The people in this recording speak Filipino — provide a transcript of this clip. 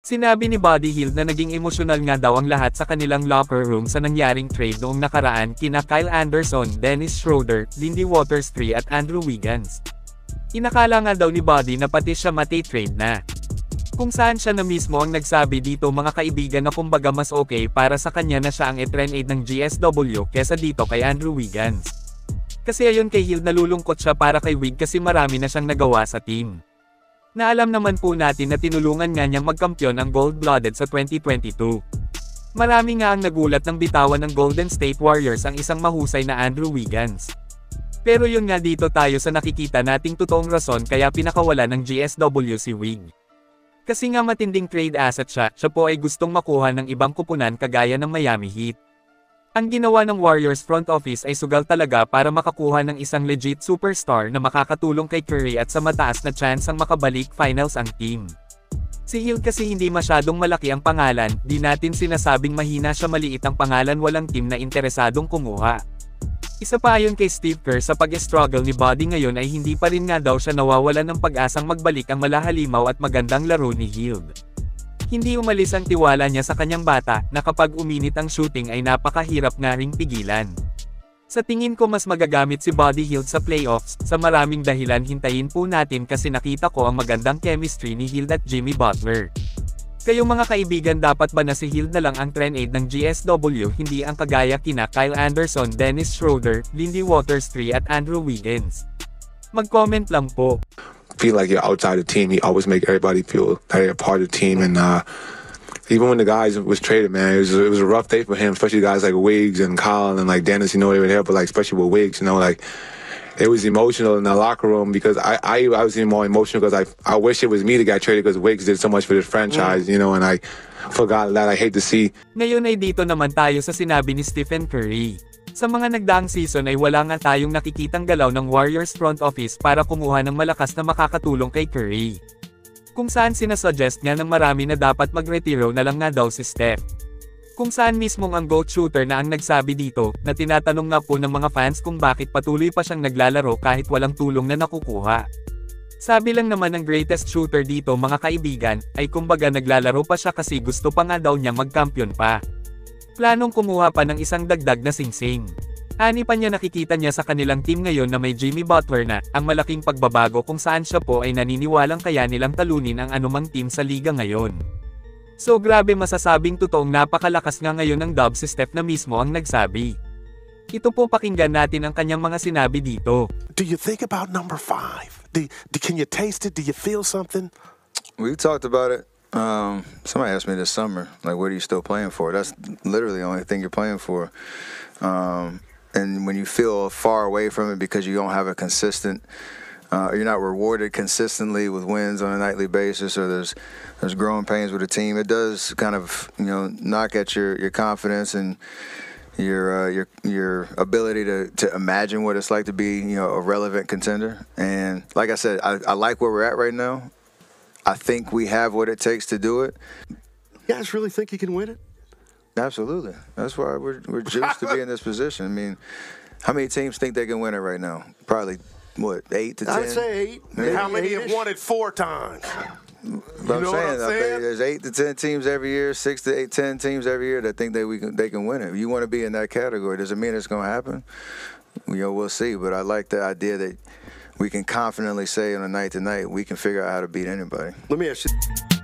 Sinabi ni Buddy Hield na naging emosyonal nga daw ang lahat sa kanilang locker room sa nangyaring trade noong nakaraan kina Kyle Anderson, Dennis Schroeder, Lindy Waters III at Andrew Wiggins. Inakala nga daw ni Buddy na pati siya mati-trade na. Kung saan siya na mismo ang nagsabi dito mga kaibigan na kumbaga mas okay para sa kanya na siya ang i-trade ng GSW kesa dito kay Andrew Wiggins. Kasi ayon kay Hield nalulungkot siya para kay Wig kasi marami na siyang nagawa sa team. Na alam naman po natin na tinulungan nga niyang magkampiyon ang Gold-Blooded sa 2022. Marami nga ang nagulat ng bitawan ng Golden State Warriors ang isang mahusay na Andrew Wiggins. Pero yun nga dito tayo sa nakikita nating totoong rason kaya pinakawala ng GSW si Wig. Kasi nga matinding trade asset siya po ay gustong makuha ng ibang kupunan kagaya ng Miami Heat. Ang ginawa ng Warriors front office ay sugal talaga para makakuha ng isang legit superstar na makakatulong kay Curry at sa mataas na chance ang makabalik finals ang team. Si Hield kasi hindi masyadong malaki ang pangalan, di natin sinasabing mahina siya maliit ang pangalan walang team na interesadong kumuha. Isa pa ayon kay Steve Kerr sa pag-struggle ni Buddy ngayon ay hindi pa rin nga daw siya nawawalan ng pag-asang magbalik ang malahalimaw at magandang laro ni Hield. Hindi umalis ang tiwala niya sa kanyang bata, na kapag uminit ang shooting ay napakahirap nga ring pigilan. Sa tingin ko mas magagamit si Buddy Hield sa playoffs, sa maraming dahilan hintayin po natin kasi nakita ko ang magandang chemistry ni Hield at Jimmy Butler. Kayong mga kaibigan dapat ba na si Hield na lang ang trade ng GSW hindi ang kagaya kina Kyle Anderson, Dennis Schroeder, Lindy Waters III at Andrew Wiggins? Mag-comment lang po. Feel like you're outside the team. He always make everybody feel that they're a part of the team. And even when the guys was traded, man, it was a rough day for him, especially guys like Wiggs and Kyle and like Dennis. You know, they were there, but like especially with Wiggs, you know, like it was emotional in the locker room because I was even more emotional because I wish it was me that got traded because Wiggs did so much for this franchise, you know, and I forgot that. I hate to see. Ngayon ay dito naman tayo sa sinabi ni Stephen Curry. Sa mga nagdaang season ay wala nga tayong nakikitang galaw ng Warriors front office para kumuha ng malakas na makakatulong kay Curry. Kung saan sinasuggest niya ng marami na dapat magretiro na lang nga daw si Steph. Kung saan mismong ang GOAT shooter na ang nagsabi dito, na tinatanong nga po ng mga fans kung bakit patuloy pa siyang naglalaro kahit walang tulong na nakukuha. Sabi lang naman ng greatest shooter dito mga kaibigan, ay kumbaga naglalaro pa siya kasi gusto pa nga daw niya magkampiyon pa. Planong kumuha pa ng isang dagdag na singsing. Ani pa niya nakikita niya sa kanilang team ngayon na may Jimmy Butler na, ang malaking pagbabago kung saan siya po ay naniniwalang kaya nilang talunin ang anumang team sa liga ngayon. So grabe masasabing totoong napakalakas nga ngayon ng Dub si Steph na mismo ang nagsabi. Ito po pakinggan natin ang kanyang mga sinabi dito. Do you think about number 5? Can you taste it? Do you feel something? We talked about it. Somebody asked me this summer, like, what are you still playing for? That's literally the only thing you're playing for. And when you feel far away from it because you don't have a consistent, you're not rewarded consistently with wins on a nightly basis, or there's growing pains with the team, it does kind of, you know, knock at your confidence and your ability to imagine what it's like to be, you know, a relevant contender. And like I said, I like where we're at right now. I think we have what it takes to do it. You guys really think you can win it? Absolutely. That's why we're juiced to be in this position. I mean, how many teams think they can win it right now? Probably, what, 8 to 10? I'd say 8. Maybe How many 8-ish? have won it 4 times? But I'm saying, there's 8 to 10 teams every year, 6 to 8, 10 teams every year that think they can win it. If you want to be in that category, does it mean it's going to happen? You know, we'll see. But I like the idea that we can confidently say on a night-to-night, we can figure out how to beat anybody. Let me ask you.